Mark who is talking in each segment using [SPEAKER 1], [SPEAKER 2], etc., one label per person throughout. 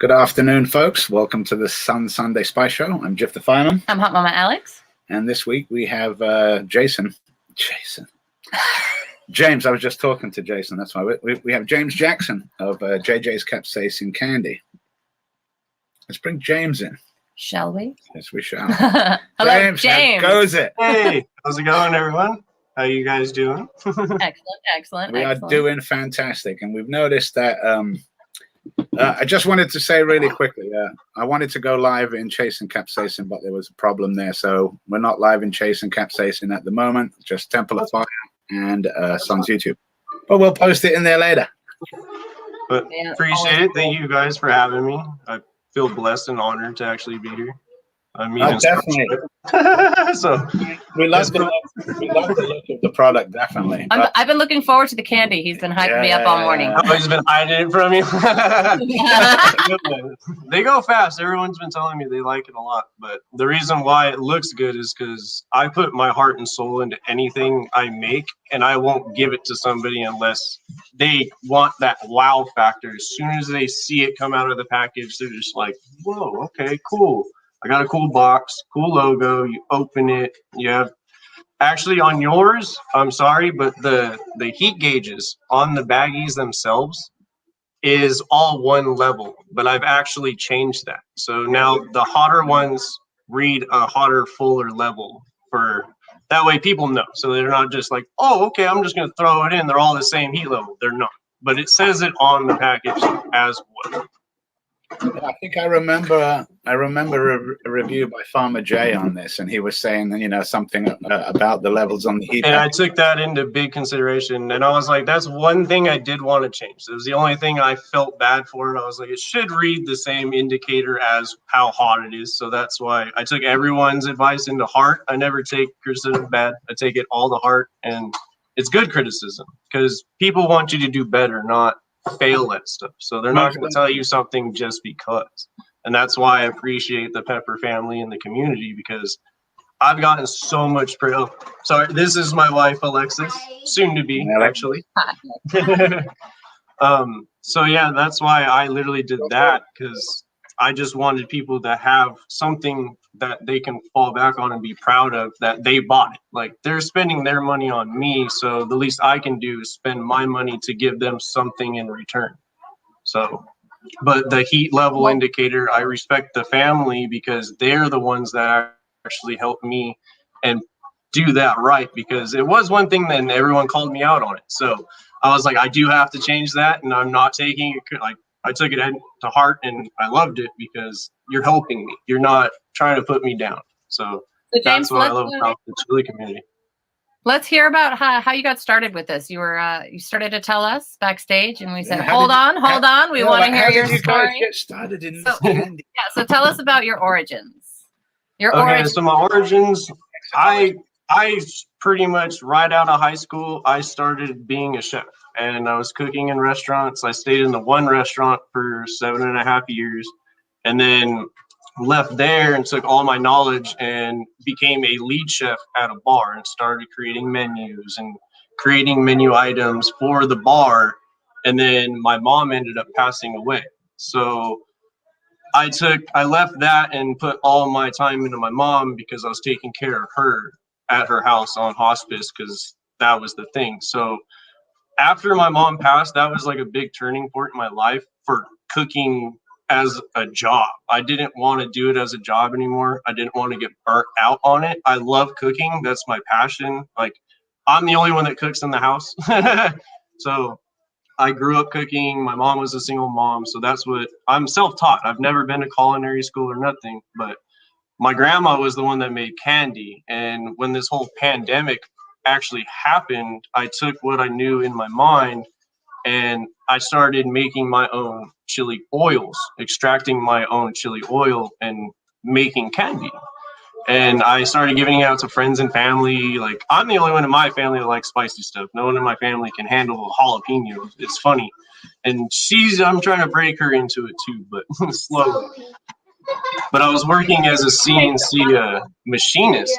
[SPEAKER 1] Good afternoon, folks. Welcome to the Sun Sunday Spice Show. I'm Jeff the Fireman.
[SPEAKER 2] I'm Hot Mama Alex.
[SPEAKER 1] And this week we have James. I was just talking to Jason. That's why we have James Jackson of JJs Capsaicin Candy. Let's bring James in.
[SPEAKER 2] Shall we?
[SPEAKER 1] Yes, we shall.
[SPEAKER 2] Hello,
[SPEAKER 1] James. How goes it?
[SPEAKER 3] Hey, how's it going, everyone? How you guys doing?
[SPEAKER 2] Excellent.
[SPEAKER 1] We are doing fantastic, and we've noticed that. I just wanted to say really quickly, I wanted to go live in Chasing Capsaicin, but there was a problem there, so we're not live in Chasing Capsaicin at the moment. Just Temple of Fire and Sun's YouTube, but we'll post it in there later.
[SPEAKER 3] But appreciate it. Thank you guys for having me. I feel blessed and honored to actually be here. I mean,
[SPEAKER 1] definitely.
[SPEAKER 3] So
[SPEAKER 1] we love the look of the product, definitely.
[SPEAKER 2] I've been looking forward to the candy. He's been hyping me up all morning.
[SPEAKER 3] Oh, he's been hiding it from you. They go fast. Everyone's been telling me they like it a lot. But the reason why it looks good is because I put my heart and soul into anything I make, and I won't give it to somebody unless they want that wow factor. As soon as they see it come out of the package, they're just like, whoa, okay, cool. I got a cool box, cool logo. You open it, you have actually on yours, I'm sorry, but the heat gauges on the baggies themselves is all one level, but I've actually changed that. So now the hotter ones read a hotter, fuller level for that way people know. So they're not just like, oh, okay, I'm just going to throw it in. They're all the same heat level. They're not, but it says it on the package as well.
[SPEAKER 1] I think I remember a review by Farmer Jay on this, and he was saying, something about the levels on the heat.
[SPEAKER 3] And I took that into big consideration, and I was like, that's one thing I did want to change. It was the only thing I felt bad for. I was like, it should read the same indicator as how hot it is. So that's why I took everyone's advice into heart. I never take criticism bad. I take it all to heart, and it's good criticism because people want you to do better, not fail at stuff. So they're not going to tell you something just because. And that's why I appreciate the Pepper family and the community, because I've gotten so much praise. Oh, sorry, this is my wife Alexis, soon to be actually. So yeah, that's why I literally did that, because I just wanted people to have something that they can fall back on and be proud of, that they bought it. Like, they're spending their money on me, so the least I can do is spend my money to give them something in return. So, but the heat level indicator, I respect the family because they're the ones that actually helped me and do that right, because it was one thing then everyone called me out on it. So I was like, I do have to change that, and I'm not taking it like, I took it to heart, and I loved it because you're helping me. You're not trying to put me down. So
[SPEAKER 2] James,
[SPEAKER 3] that's what I love about the chili community.
[SPEAKER 2] Let's hear about how you got started with this. You were you started to tell us backstage, and we said, hold on. We want to hear your story.
[SPEAKER 1] Guys get started in this candy?
[SPEAKER 2] Yeah, so tell us about your origins.
[SPEAKER 3] So my origins, I pretty much right out of high school, I started being a chef, and I was cooking in restaurants. I stayed in the one restaurant for 7.5 years, and then left there and took all my knowledge and became a lead chef at a bar and started creating menus and creating menu items for the bar. And then my mom ended up passing away. So I left that and put all my time into my mom, because I was taking care of her at her house on hospice, because that was the thing. So after my mom passed, that was like a big turning point in my life for cooking as a job. I didn't want to do it as a job anymore. I didn't want to get burnt out on it. I love cooking. That's my passion. Like, I'm the only one that cooks in the house. So I grew up cooking. My mom was a single mom. So that's what I'm self-taught. I've never been to culinary school or nothing, but my grandma was the one that made candy. And when this whole pandemic actually happened, I took what I knew in my mind and I started making my own chili oils, extracting my own chili oil and making candy. And I started giving it out to friends and family. Like, I'm the only one in my family that likes spicy stuff. No one in my family can handle jalapenos. It's funny. And I'm trying to break her into it too, but slowly. But I was working as a CNC machinist,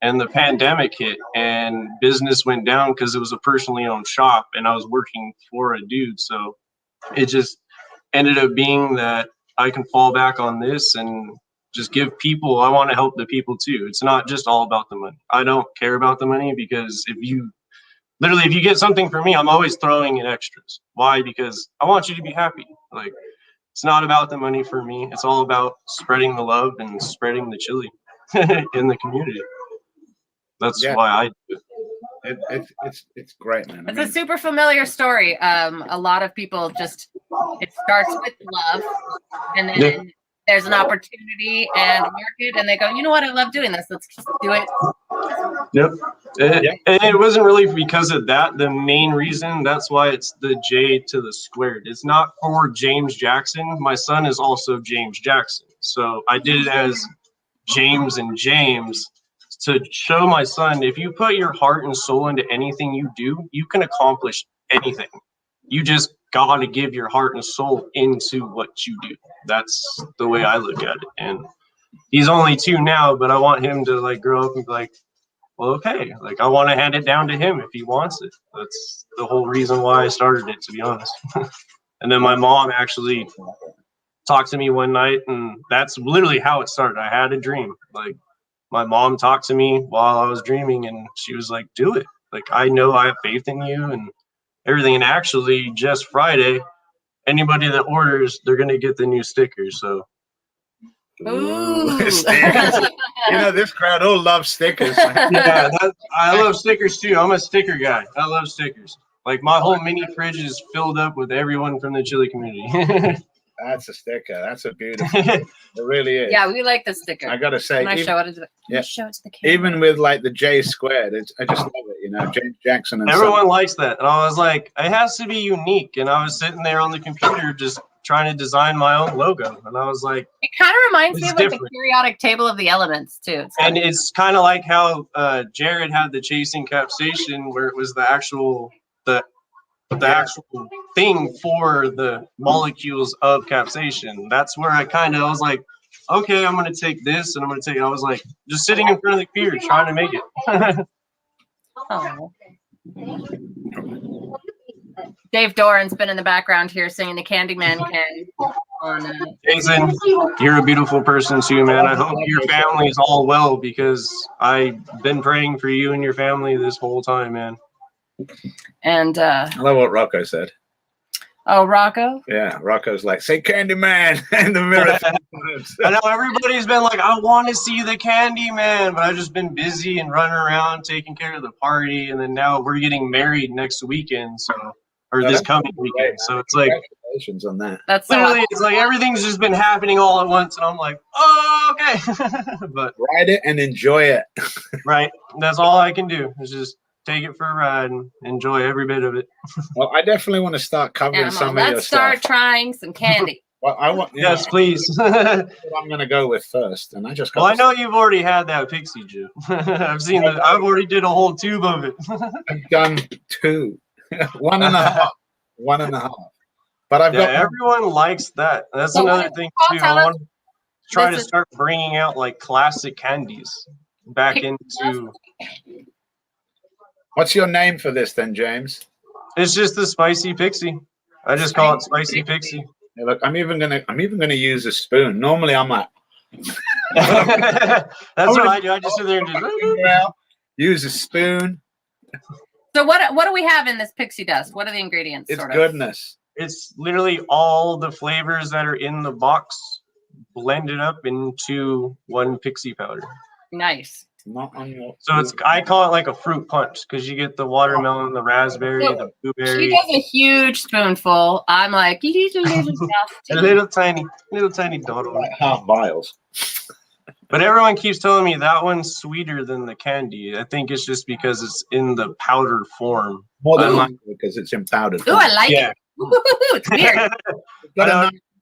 [SPEAKER 3] and the pandemic hit and business went down because it was a personally owned shop and I was working for a dude. So it just ended up being that I can fall back on this and just give people. I want to help the people too. It's not just all about the money. I don't care about the money, because if you get something for me, I'm always throwing in extras. Why? Because I want you to be happy. Like, it's not about the money for me. It's all about spreading the love and spreading the chili in the community. That's why I do it.
[SPEAKER 1] It's great, man.
[SPEAKER 2] It's a super familiar story. A lot of people it starts with love, and then there's an opportunity and a market, and they go, you know what, I love doing this. Let's just do it.
[SPEAKER 3] Yep. And it wasn't really because of that. The main reason, that's why it's the J to the squared. It's not for James Jackson. My son is also James Jackson. So I did it as James and James to show my son, if you put your heart and soul into anything you do, you can accomplish anything. You just got to give your heart and soul into what you do. That's the way I look at it. And he's only 2 now, but I want him to like grow up and be like, well, okay, like I want to hand it down to him if he wants it. That's the whole reason why I started it, to be honest. And then my mom actually talked to me one night, and that's literally how it started. I had a dream. Like, my mom talked to me while I was dreaming, and she was like, do it. Like, I know I have faith in you and everything. And actually, just Friday, anybody that orders, they're going to get the new stickers. So.
[SPEAKER 2] Ooh.
[SPEAKER 1] Stickers. You know, this crowd all loves stickers.
[SPEAKER 3] Yeah, I love stickers too. I'm a sticker guy. I love stickers. Like, my whole mini fridge is filled up with everyone from the chili community.
[SPEAKER 1] That's a sticker. That's a beautiful. It really is.
[SPEAKER 2] Yeah, we like the sticker.
[SPEAKER 1] I gotta say,
[SPEAKER 2] Can I show it to the, show it to the camera?
[SPEAKER 1] Even with like the J squared, I just love it. You know, James Jackson and
[SPEAKER 3] everyone likes that, and I was like, it has to be unique. And I was sitting there on the computer just trying to design my own logo, and I was like,
[SPEAKER 2] it kind of reminds me of like the periodic table of the elements too.
[SPEAKER 3] It's kind of like how Jared had the chasing capsaicin, where it was the actual actual thing for the molecules of capsaicin. That's where I was like, okay, I'm going to take this and I'm going to take it. I was like, just sitting in front of the computer trying to make it.
[SPEAKER 2] Oh. Dave Doran's been in the background here singing the Candyman can.
[SPEAKER 3] Jason, you're a beautiful person too, man. I hope your family is all well, because I've been praying for you and your family this whole time, man.
[SPEAKER 2] And
[SPEAKER 1] I love what Rocco said.
[SPEAKER 2] Oh, Rocco?
[SPEAKER 1] Yeah, Rocco's like, say Candyman in the mirror.
[SPEAKER 3] I know everybody's been like, I want to see the Candyman, but I've just been busy and running around taking care of the party, and then now we're getting married next weekend, this coming weekend. So it's like,
[SPEAKER 1] congratulations on that.
[SPEAKER 2] That's
[SPEAKER 3] literally, it's like everything's just been happening all at once, and I'm like, oh, okay. But
[SPEAKER 1] ride it and enjoy it.
[SPEAKER 3] Right, that's all I can do is just take it for a ride and enjoy every bit of it.
[SPEAKER 1] Well, I definitely want to start covering some of your stuff.
[SPEAKER 2] Let's start trying some candy.
[SPEAKER 1] Well, I want.
[SPEAKER 3] Yes, please.
[SPEAKER 1] I'm going to go with first, and I just.
[SPEAKER 3] Well, I know you've already had that pixie Jew. I've seen that. I've already did a whole tube of it.
[SPEAKER 1] I've done 2, 1.5, 1.5. But I've got.
[SPEAKER 3] Everyone likes that. That's another thing too. I want to try to start bringing out like classic candies back into.
[SPEAKER 1] What's your name for this then, James?
[SPEAKER 3] It's just the spicy pixie. I just call it spicy pixie.
[SPEAKER 1] Yeah, look, I'm even gonna use a spoon. Normally, I'm like.
[SPEAKER 3] That's what I do. I just sit there and just
[SPEAKER 1] use a spoon.
[SPEAKER 2] So what do we have in this pixie dust? What are the ingredients?
[SPEAKER 1] It's goodness.
[SPEAKER 3] It's literally all the flavors that are in the box blended up into one pixie powder.
[SPEAKER 2] Nice.
[SPEAKER 1] Not on your.
[SPEAKER 3] So I call it like a fruit punch, because you get the watermelon, the raspberry, the blueberry.
[SPEAKER 2] She does a huge spoonful. I'm like, you need a little stuff.
[SPEAKER 3] A little tiny dot.
[SPEAKER 1] Like half vials.
[SPEAKER 3] But everyone keeps telling me that one's sweeter than the candy. I think it's just because it's in the powder form.
[SPEAKER 1] More than likely because it's in powder form.
[SPEAKER 2] Ooh, I like it. Ooh, it's weird.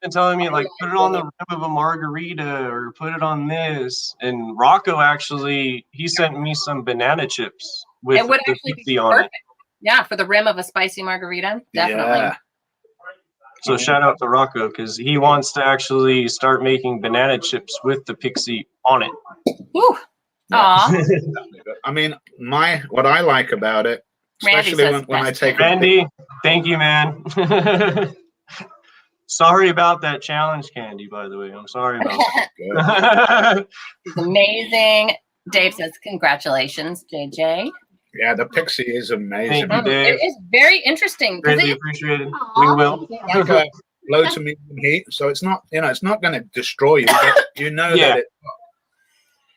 [SPEAKER 3] And telling me like put it on the rim of a margarita or put it on this. And Rocco actually, he sent me some banana chips with the pixie on it.
[SPEAKER 2] Yeah, for the rim of a spicy margarita, definitely. Yeah.
[SPEAKER 3] So shout out to Rocco, because he wants to actually start making banana chips with the pixie on it.
[SPEAKER 2] Ooh. Aw.
[SPEAKER 1] I mean, what I like about it, especially when I take
[SPEAKER 3] Randy, thank you, man. Sorry about that challenge candy, by the way. I'm sorry about that.
[SPEAKER 2] It's amazing. Dave says, congratulations, JJ.
[SPEAKER 1] Yeah, the pixie is amazing.
[SPEAKER 3] Thank you, Dave.
[SPEAKER 2] It is very interesting.
[SPEAKER 3] Greatly appreciated. We will.
[SPEAKER 1] Like a low to medium heat, so it's not, you know, it's not going to destroy you. But you know that it.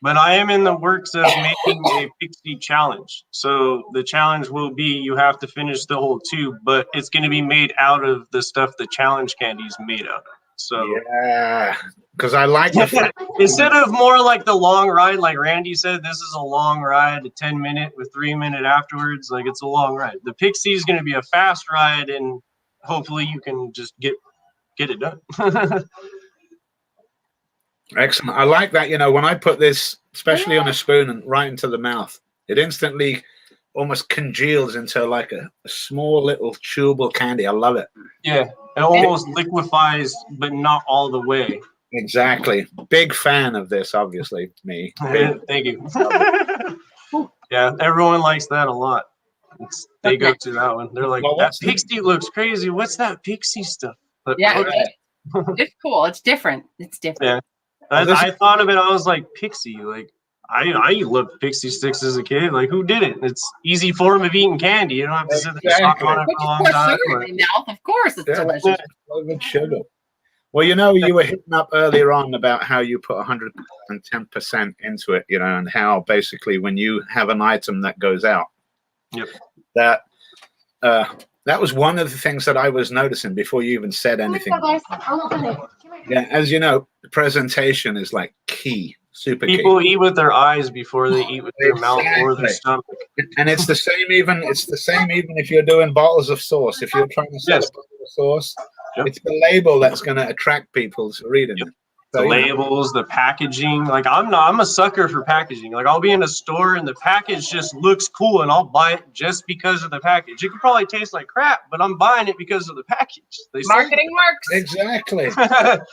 [SPEAKER 3] But I am in the works of making a pixie challenge. So the challenge will be you have to finish the whole tube, but it's going to be made out of the stuff the challenge candy is made out of. So
[SPEAKER 1] yeah, because I like the
[SPEAKER 3] instead of more like the long ride, like Randy said, this is a long ride, a 10-minute with 3-minute afterwards. Like it's a long ride. The pixie is going to be a fast ride, and hopefully you can just get it done.
[SPEAKER 1] Excellent. I like that. You know, when I put this, especially on a spoon and right into the mouth, it instantly almost congeals into like a small little chewable candy. I love it.
[SPEAKER 3] Yeah, it almost liquefies, but not all the way.
[SPEAKER 1] Exactly. Big fan of this, obviously. Me.
[SPEAKER 3] Thank you. Yeah, everyone likes that a lot. They go to that one. They're like, well, that pixie looks crazy. What's that pixie stuff? But,
[SPEAKER 2] yeah, it's cool. It's different. It's different.
[SPEAKER 3] Yeah. I thought of it. I was like, pixie. Like, I loved pixie sticks as a kid. Like, who did it? It's easy form of eating candy. You don't have to sit there suck on it for a long time.
[SPEAKER 2] Of course, it's delicious.
[SPEAKER 1] Flavored sugar. Well, you know, you were hitting up earlier on about how you put 110% into it, you know, and how basically when you have an item that goes out, that was one of the things that I was noticing before you even said anything. Yeah, as you know, presentation is like key, super key.
[SPEAKER 3] People eat with their eyes before they eat with their mouth or their stomach.
[SPEAKER 1] And it's the same even if you're doing bottles of sauce. If you're trying to sell a bottle of sauce, it's the label that's going to attract people to reading it.
[SPEAKER 3] The labels, the packaging. Like I'm a sucker for packaging. Like I'll be in a store and the package just looks cool and I'll buy it just because of the package. It could probably taste like crap, but I'm buying it because of the package.
[SPEAKER 2] Marketing works.
[SPEAKER 1] Exactly. That's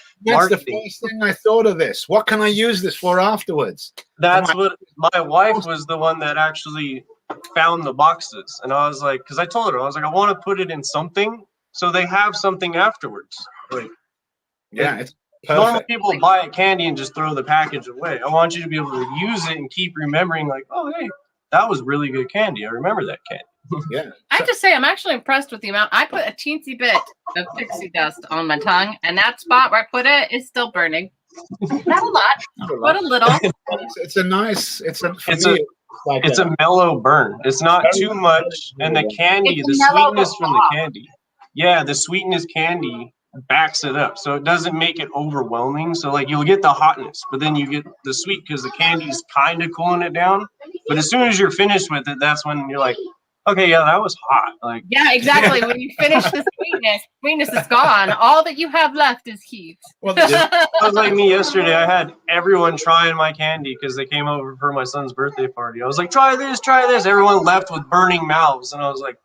[SPEAKER 1] the first thing I thought of this. What can I use this for afterwards?
[SPEAKER 3] That's what my wife was the one that actually found the boxes. And I was like, because I told her, I was like, I want to put it in something so they have something afterwards. Like,
[SPEAKER 1] it's
[SPEAKER 3] normal people buy a candy and just throw the package away. I want you to be able to use it and keep remembering, like, oh, hey, that was really good candy. I remember that candy.
[SPEAKER 1] Yeah.
[SPEAKER 2] I have to say, I'm actually impressed with the amount. I put a teensy bit of pixie dust on my tongue, and that spot where I put it is still burning. Not a lot, but a little.
[SPEAKER 1] It's a nice. It's
[SPEAKER 3] a mellow burn. It's not too much, and the candy, the sweetness from the candy. Yeah, the sweetness candy backs it up, so it doesn't make it overwhelming. So like you'll get the hotness, but then you get the sweet because the candy's kind of cooling it down. But as soon as you're finished with it, that's when you're like, okay, yeah, that was hot. Like,
[SPEAKER 2] yeah, exactly. When you finish the sweetness is gone. All that you have left is heat.
[SPEAKER 3] Well, that was like me yesterday. I had everyone trying my candy because they came over for my son's birthday party. I was like, try this, try this. Everyone left with burning mouths, and I was like,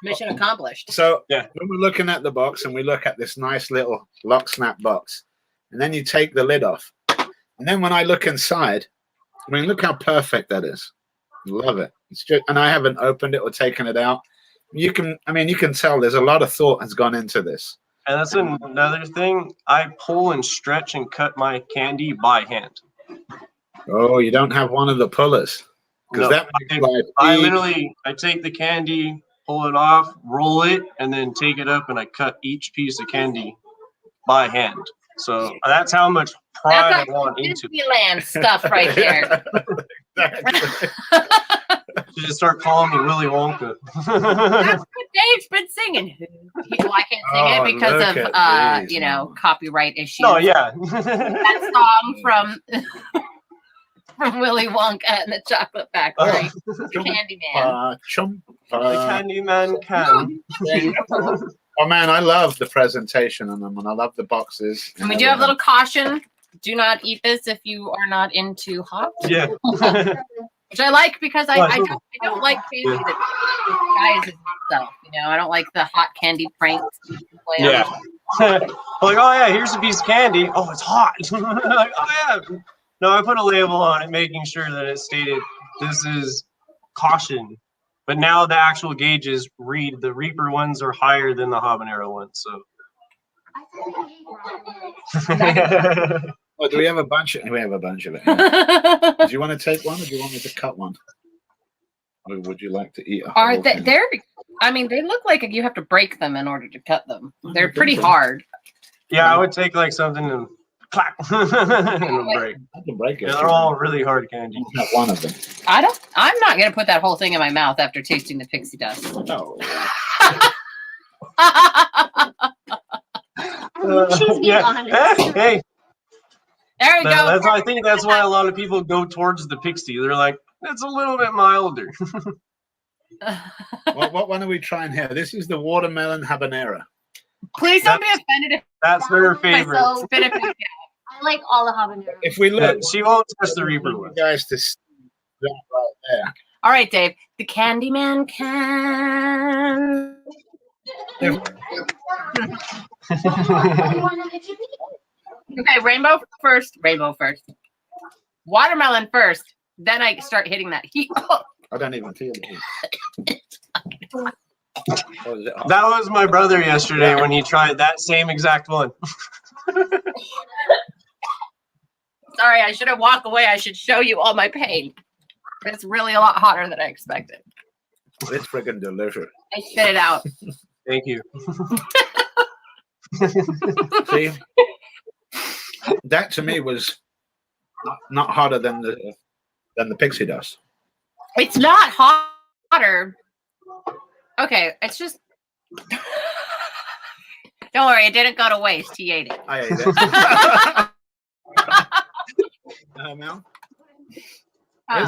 [SPEAKER 2] mission accomplished.
[SPEAKER 1] So when we're looking at the box and we look at this nice little lock snap box, and then you take the lid off, and then when I look inside, I mean, look how perfect that is. Love it. It's just, and I haven't opened it or taken it out. You can tell there's a lot of thought has gone into this.
[SPEAKER 3] And that's another thing. I pull and stretch and cut my candy by hand.
[SPEAKER 1] Oh, you don't have one of the pullers? Because
[SPEAKER 3] I take the candy, pull it off, roll it, and then take it up, and I cut each piece of candy by hand. So that's how much pride I want into
[SPEAKER 2] Disneyland stuff right there.
[SPEAKER 3] You just start calling me Willy Wonka.
[SPEAKER 2] That's what Dave's been singing. Well, I can't sing it because of copyright issues.
[SPEAKER 3] Oh yeah,
[SPEAKER 2] that song from Willy Wonka and the Chocolate Factory, Candyman.
[SPEAKER 3] The Candyman can.
[SPEAKER 1] Oh man, I love the presentation on them, and I love the boxes.
[SPEAKER 2] And we do have a little caution: do not eat this if you are not into hot.
[SPEAKER 3] Yeah.
[SPEAKER 2] Which I like because I don't like candy that disguises itself. I don't like the hot candy pranks.
[SPEAKER 3] Yeah. Like, oh yeah, here's a piece of candy. Oh, it's hot. Like, oh yeah. No, I put a label on it, making sure that it stated this is caution. But now the actual gauges read the Reaper ones are higher than the Habanero ones. So.
[SPEAKER 1] Oh, do we have a bunch? We have a bunch of it. Yeah. Do you want to take one, or do you want me to cut one? Or would you like to eat?
[SPEAKER 2] Are they? I mean, they look like you have to break them in order to cut them. They're pretty hard.
[SPEAKER 3] Yeah, I would take like something and clack and it'll break.
[SPEAKER 1] I can break it.
[SPEAKER 3] Yeah, they're all really hard candy.
[SPEAKER 1] Not one of them.
[SPEAKER 2] I'm not gonna put that whole thing in my mouth after tasting the pixie dust.
[SPEAKER 1] No.
[SPEAKER 3] Yeah. Hey.
[SPEAKER 2] There we go.
[SPEAKER 3] I think that's why a lot of people go towards the pixie. They're like, it's a little bit milder.
[SPEAKER 1] What one are we trying here? This is the watermelon habanero.
[SPEAKER 2] Please don't be offended.
[SPEAKER 3] That's her favorite.
[SPEAKER 4] I like all the habanero.
[SPEAKER 1] If we look,
[SPEAKER 3] She won't touch the Reaper one.
[SPEAKER 1] guys, to see that right there.
[SPEAKER 2] All right, Dave. The Candyman can. Okay, rainbow first. Rainbow first. Watermelon first. Then I start hitting that heat.
[SPEAKER 1] I don't even feel the heat.
[SPEAKER 3] That was my brother yesterday when he tried that same exact one.
[SPEAKER 2] Sorry, I should have walked away. I should show you all my pain. It's really a lot hotter than I expected.
[SPEAKER 1] It's freaking delicious.
[SPEAKER 2] I spit it out.
[SPEAKER 3] Thank you.
[SPEAKER 1] See, that to me was not hotter than the pixie dust.
[SPEAKER 2] It's not hotter. Okay, it's just. Don't worry, it didn't go to waste. He ate it.
[SPEAKER 1] I ate it. Mel?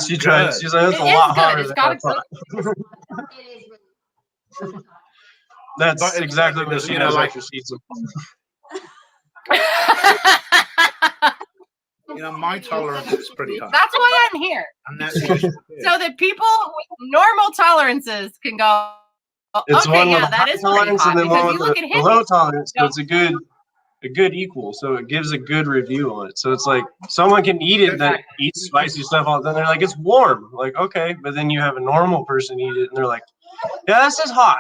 [SPEAKER 3] She tried. She's like, that's a lot hotter than I thought. That's exactly what she does after she eats them.
[SPEAKER 1] You know, my tolerance is pretty high.
[SPEAKER 2] That's why I'm here.
[SPEAKER 1] And that's just,
[SPEAKER 2] So that people with normal tolerances can go,
[SPEAKER 3] It's
[SPEAKER 2] okay,
[SPEAKER 3] one
[SPEAKER 2] yeah,
[SPEAKER 3] with
[SPEAKER 2] that
[SPEAKER 3] high
[SPEAKER 2] is pretty
[SPEAKER 3] tolerance
[SPEAKER 2] hot.
[SPEAKER 3] and then
[SPEAKER 2] Because
[SPEAKER 3] one
[SPEAKER 2] you
[SPEAKER 3] with
[SPEAKER 2] look
[SPEAKER 3] a
[SPEAKER 2] at him.
[SPEAKER 3] low tolerance, so it's a good equal. So it gives a good review on it. So it's like someone can eat it that eats spicy stuff all the time. They're like, it's warm. Like, okay, but then you have a normal person eat it and they're like, yeah, this is hot.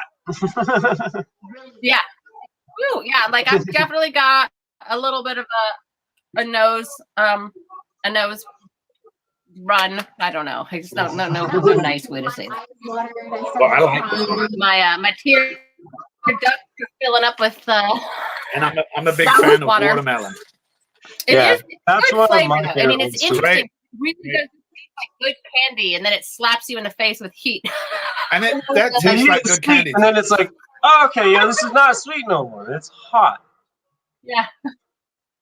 [SPEAKER 2] Yeah. Ooh, yeah, like I've definitely got a little bit of a nose run. I don't know. I just don't know no nice way to say that.
[SPEAKER 1] well, I like this one.
[SPEAKER 2] My tear ducts are filling up with
[SPEAKER 1] And I'm a big
[SPEAKER 2] That
[SPEAKER 1] fan of
[SPEAKER 2] water.
[SPEAKER 1] watermelon.
[SPEAKER 3] Yeah,
[SPEAKER 2] it's
[SPEAKER 3] that's
[SPEAKER 2] good
[SPEAKER 3] one of
[SPEAKER 2] flavor,
[SPEAKER 3] my
[SPEAKER 2] though. I mean, it's
[SPEAKER 3] favorites.
[SPEAKER 2] interesting.
[SPEAKER 1] Right.
[SPEAKER 2] It really does taste like good candy, and then it slaps you in the face with heat.
[SPEAKER 1] And that
[SPEAKER 3] And
[SPEAKER 1] tastes
[SPEAKER 3] you
[SPEAKER 1] like
[SPEAKER 3] eat
[SPEAKER 1] good
[SPEAKER 3] sweet,
[SPEAKER 1] candy.
[SPEAKER 3] and then it's like, oh, okay, yeah, this is not sweet no more. It's hot.
[SPEAKER 2] Yeah.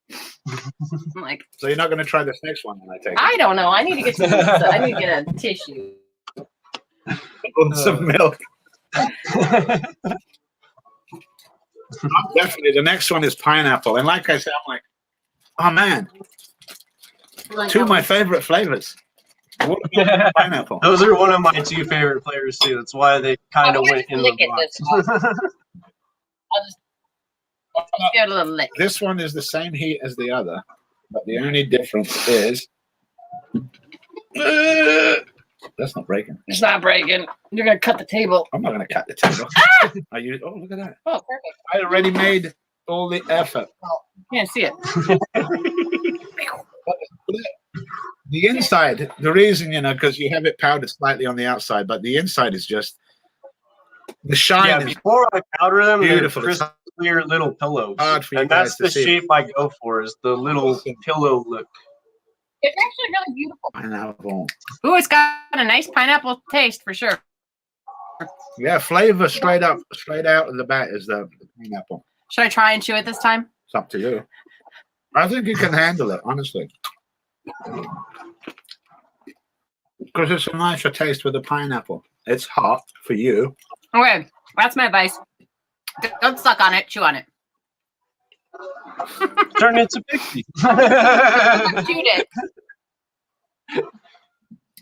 [SPEAKER 2] I'm like,
[SPEAKER 1] So you're not going to try this next one when I take
[SPEAKER 2] I don't know. I need to get I need to get a tissue.
[SPEAKER 1] some milk. Definitely. The next one is pineapple. And like I said, I'm like, oh man, two of my favorite flavors. Watermelon and pineapple.
[SPEAKER 3] Those are one of my two favorite flavors too. That's why they kind of
[SPEAKER 2] I'm
[SPEAKER 3] went in
[SPEAKER 2] gonna
[SPEAKER 3] the
[SPEAKER 2] lick it
[SPEAKER 3] box.
[SPEAKER 2] I'll just give it a little lick.
[SPEAKER 1] This one is the same heat as the other, but the only difference is that's not breaking.
[SPEAKER 2] It's not breaking. You're gonna cut the table.
[SPEAKER 1] I'm not going to cut the table. Are you? Oh, look at that!
[SPEAKER 2] Oh, perfect.
[SPEAKER 1] I already made all the effort.
[SPEAKER 2] You can't see it.
[SPEAKER 1] The inside, the reason, because you have it powdered slightly on the outside, but the inside is just the shine.
[SPEAKER 3] Yeah,
[SPEAKER 1] is
[SPEAKER 3] before I powder them,
[SPEAKER 1] beautiful.
[SPEAKER 3] they're crisp, clear little pillows.
[SPEAKER 1] Hard for you
[SPEAKER 3] And that's
[SPEAKER 1] guys to
[SPEAKER 3] the
[SPEAKER 1] see.
[SPEAKER 3] shape I go for, is the little pillow look.
[SPEAKER 2] It's actually really beautiful.
[SPEAKER 1] pineapple.
[SPEAKER 2] Ooh, it's got a nice pineapple taste for sure.
[SPEAKER 1] Yeah, flavor straight out of the bat is the pineapple.
[SPEAKER 2] Should I try and chew it this time?
[SPEAKER 1] It's up to you. I think you can handle it, honestly. Because it's a nicer taste with the pineapple. It's hot for you.
[SPEAKER 2] Okay, that's my advice. Don't suck on it. Chew on it.
[SPEAKER 3] Turn it to pixie.
[SPEAKER 2] Chewed it.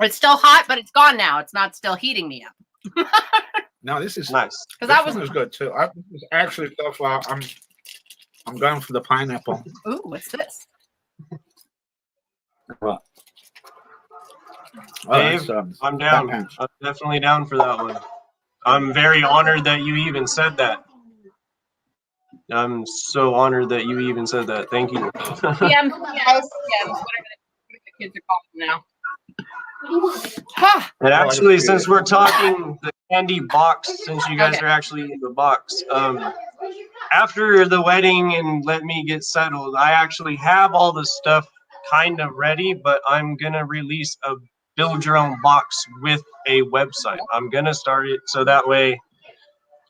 [SPEAKER 2] It's still hot, but it's gone now. It's not still heating me up.
[SPEAKER 1] No, this is
[SPEAKER 3] Nice.
[SPEAKER 1] This
[SPEAKER 2] that
[SPEAKER 1] one was good too. This is actually so far. I'm going for the pineapple.
[SPEAKER 2] Ooh, what's this?
[SPEAKER 1] What? Oh,
[SPEAKER 3] Dave,
[SPEAKER 1] that's,
[SPEAKER 3] I'm down.
[SPEAKER 1] that
[SPEAKER 3] I'm definitely down for that one. I'm very honored that you even said that. I'm so honored that you even said that. Thank you.
[SPEAKER 2] PMs, whatever the kids are calling now. Ha!
[SPEAKER 3] And
[SPEAKER 1] I
[SPEAKER 3] actually,
[SPEAKER 1] just
[SPEAKER 3] since
[SPEAKER 1] feel
[SPEAKER 3] we're talking the candy box, since you guys
[SPEAKER 2] Okay.
[SPEAKER 3] are actually in the box, after the wedding and let me get settled, I actually have all the stuff kind of ready, but I'm gonna release a build your own box with a website. I'm gonna start it so that way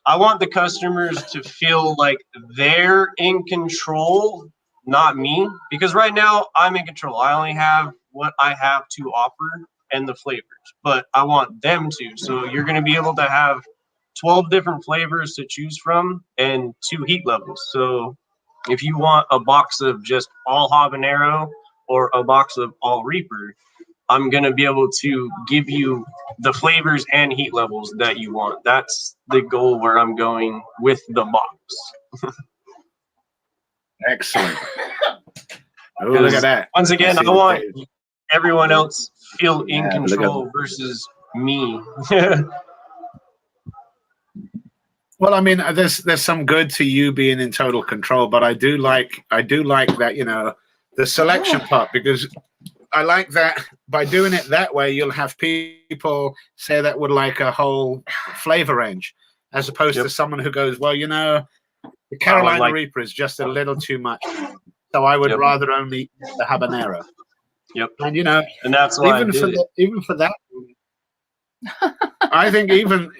[SPEAKER 3] I want the customers to feel like they're in control, not me, because right now I'm in control. I only have what I have to offer and the flavors, but I want them to. So you're going to be able to have 12 different flavors to choose from and 2 heat levels. So if you want a box of just all habanero or a box of all reaper, I'm going to be able to give you the flavors and heat levels that you want. That's the goal where I'm going with the box.
[SPEAKER 1] excellent. Oh, look at that.
[SPEAKER 3] Once again,
[SPEAKER 1] see
[SPEAKER 3] I
[SPEAKER 1] the
[SPEAKER 3] want
[SPEAKER 1] page.
[SPEAKER 3] everyone else feel in
[SPEAKER 1] Yeah, look at
[SPEAKER 3] control versus me.
[SPEAKER 1] Well, I mean, there's some good to you being in total control, but I do like that, you know, the selection part, because I like that by doing it that way, you'll have people say that would like a whole flavor range, as opposed to someone who goes, well, you know, the Carolina Reaper is just a little too much, so I would rather only eat the habanero.
[SPEAKER 3] Yep.
[SPEAKER 1] And you know,
[SPEAKER 3] And that's why
[SPEAKER 1] even for that, I think even,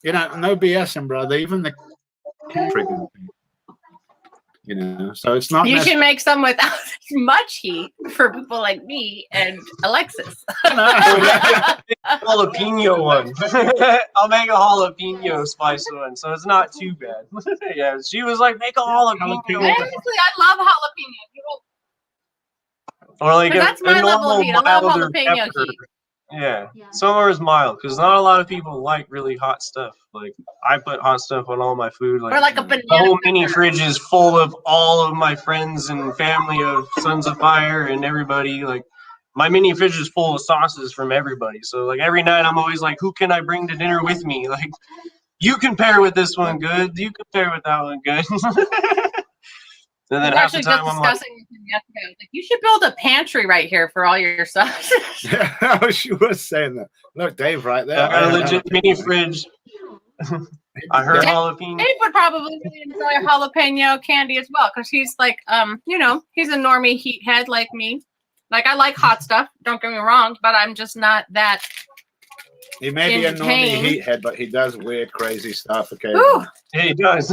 [SPEAKER 1] you know, no BSing, brother. Even the freaking, you know, so it's not.
[SPEAKER 2] You should make some without as much heat for people like me and Alexis.
[SPEAKER 3] jalapeno one. I'll make a jalapeno spice one, so it's not too bad. Yeah, she was like, make a jalapeno.
[SPEAKER 2] Honestly, I love jalapeno.
[SPEAKER 3] Or like
[SPEAKER 2] That's my level of heat. I love
[SPEAKER 3] milder
[SPEAKER 2] jalapeno
[SPEAKER 3] pepper.
[SPEAKER 2] heat.
[SPEAKER 3] Yeah, somewhere is mild because not a lot of people like really hot stuff. Like I put hot stuff on all my food.
[SPEAKER 2] Or like a banana.
[SPEAKER 3] The whole mini fridge is full of all of my friends and family of Sons of Fire and everybody. Like my mini fridge is full of sauces from everybody. So like every night I'm always like, who can I bring to dinner with me? Like you can pair with this one good. You can pair with that one good. And then half the time I'm like,
[SPEAKER 2] yesterday. I was like, you should build a pantry right here for all your sauces.
[SPEAKER 1] Yeah, she was saying that. Look, Dave, right there.
[SPEAKER 3] I got a legit mini fridge. I heard jalapeno.
[SPEAKER 2] Dave would probably really enjoy jalapeno candy as well, because he's like, you know, he's a normie heat head like me. Like I like hot stuff. Don't get me wrong, but I'm just not that.
[SPEAKER 1] He may be a normie heat head, but he does weird, crazy stuff. Okay.
[SPEAKER 3] Yeah, he does.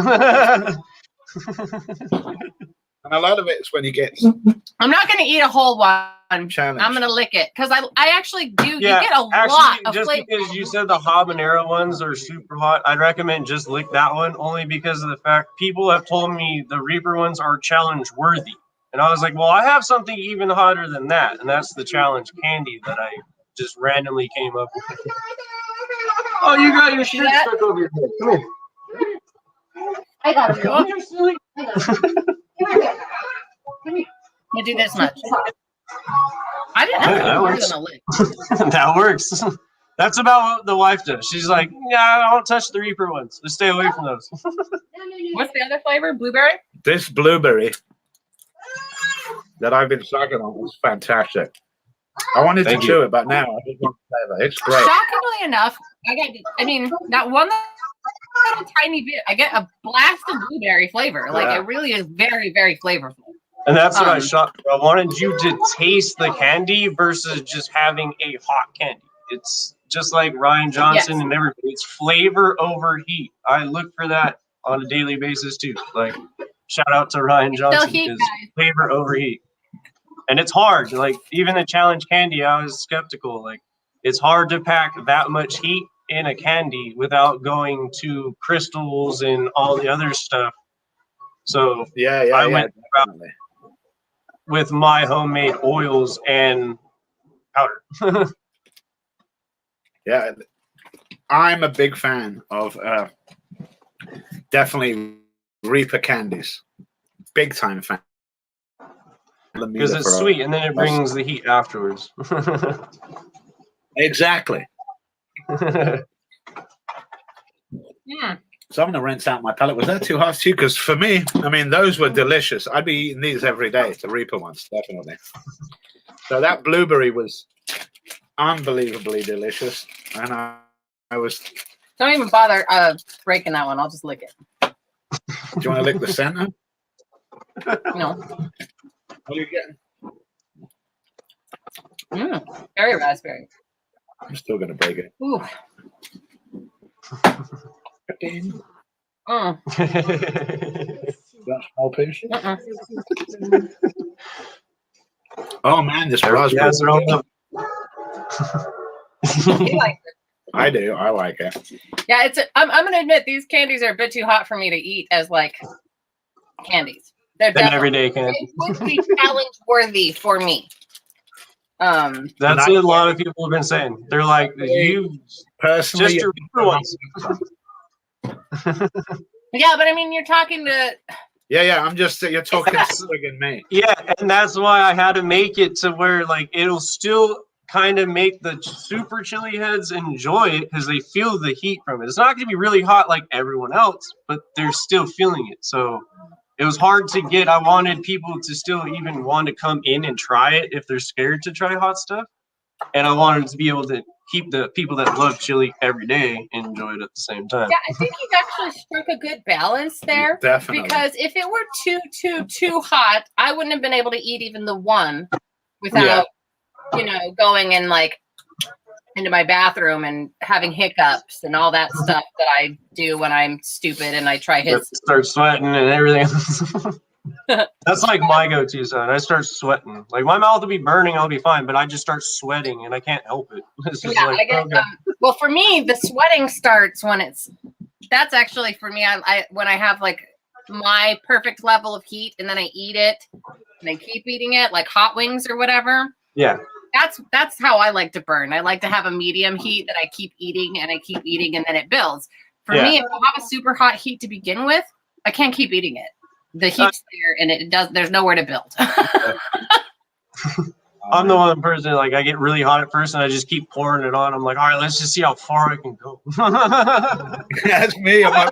[SPEAKER 1] And a lot of it is when he gets.
[SPEAKER 2] I'm not going to eat a whole one.
[SPEAKER 1] Challenge.
[SPEAKER 2] I'm going to lick it because I actually do.
[SPEAKER 3] Yeah,
[SPEAKER 2] you get a lot of
[SPEAKER 3] just
[SPEAKER 2] flavor.
[SPEAKER 3] because you said the habanero ones are super hot, I'd recommend just lick that one only because of the fact people have told me the Reaper ones are challenge worthy. And I was like, well, I have something even hotter than that. And that's the challenge candy that I just randomly came up with. Oh, you got your shirt stuck over your head. Come here.
[SPEAKER 4] I got it.
[SPEAKER 3] Come here, silly.
[SPEAKER 2] I'm going to do this much. I didn't know
[SPEAKER 3] that
[SPEAKER 2] more
[SPEAKER 3] works.
[SPEAKER 2] than a lick.
[SPEAKER 3] That works. That's about what the wife does. She's like, yeah, I don't touch the Reaper ones. Just stay away from those.
[SPEAKER 2] What's the other flavor? Blueberry?
[SPEAKER 1] This blueberry that I've been sucking on is fantastic. I wanted to chew it, but now I just want flavor. It's great.
[SPEAKER 2] Shockingly enough, that one little tiny bit, I get a blast of blueberry flavor. Like it really is very, very flavorful.
[SPEAKER 3] And that's what I shot for. I wanted you to taste the candy versus just having a hot candy. It's just like Ryan Johnson and everybody. It's flavor over heat. I look for that on a daily basis too. Like shout out to Ryan Johnson because flavor over heat. And it's hard. Like even the challenge candy, I was skeptical. Like it's hard to pack that much heat in a candy without going to crystals and all the other stuff. So I went with my homemade oils and powder.
[SPEAKER 1] Yeah, I'm a big fan of definitely Reaper candies. Big time fan.
[SPEAKER 3] Because it's sweet and then it brings the heat afterwards.
[SPEAKER 1] Exactly.
[SPEAKER 2] Yeah.
[SPEAKER 1] So I'm going to rinse out my palate. Was that too hot too? Because for me, I mean, those were delicious. I'd be eating these every day, the Reaper ones, definitely. So that blueberry was unbelievably delicious. And I was...
[SPEAKER 2] Don't even bother breaking that one. I'll just lick it.
[SPEAKER 1] Do you want to lick the center?
[SPEAKER 2] No.
[SPEAKER 1] What are you getting?
[SPEAKER 2] Very raspberry.
[SPEAKER 1] I'm still going to break it.
[SPEAKER 2] Ooh.
[SPEAKER 1] That small piece? Oh man, this raspberry.
[SPEAKER 2] You like it.
[SPEAKER 1] I do. I like it.
[SPEAKER 2] Yeah, I'm gonna admit these candies are a bit too hot for me to eat as like candies. They're
[SPEAKER 3] An everyday candy.
[SPEAKER 2] They would be challenge worthy for me.
[SPEAKER 3] That's what a lot of people have been saying. They're like, you
[SPEAKER 1] personally,
[SPEAKER 3] just your ones.
[SPEAKER 2] Yeah, but I mean, you're talking to.
[SPEAKER 1] Yeah. I'm just you're talking friggin' me.
[SPEAKER 3] Yeah, and that's why I had to make it to where like it'll still kind of make the super chili heads enjoy it because they feel the heat from it. It's not going to be really hot like everyone else, but they're still feeling it. So it was hard to get. I wanted people to still even want to come in and try it if they're scared to try hot stuff. And I wanted to be able to keep the people that love chili every day enjoy it at the same time.
[SPEAKER 2] Yeah, I think you've actually struck a good balance there.
[SPEAKER 1] Definitely.
[SPEAKER 2] Because if it were too hot, I wouldn't have been able to eat even the one without, going and like into my bathroom and having hiccups and all that stuff that I do when I'm stupid and I try his.
[SPEAKER 3] Start sweating and everything. That's like my go-to sign. I start sweating. Like my mouth will be burning, I'll be fine, but I just start sweating and I can't help it. It's just
[SPEAKER 2] I get.
[SPEAKER 3] okay.
[SPEAKER 2] Well, for me, the sweating starts when it's. That's actually for me. I when I have like my perfect level of heat and then I eat it and I keep eating it like hot wings or whatever.
[SPEAKER 3] Yeah.
[SPEAKER 2] That's how I like to burn. I like to have a medium heat that I keep eating and then it builds. For me, if I have a super hot heat to begin with, I can't keep eating it. The heat's there and there's nowhere to build.
[SPEAKER 3] I'm the one person, like I get really hot at first and I just keep pouring it on. I'm like, all right, let's just see how far I can go.
[SPEAKER 1] That's me. I'm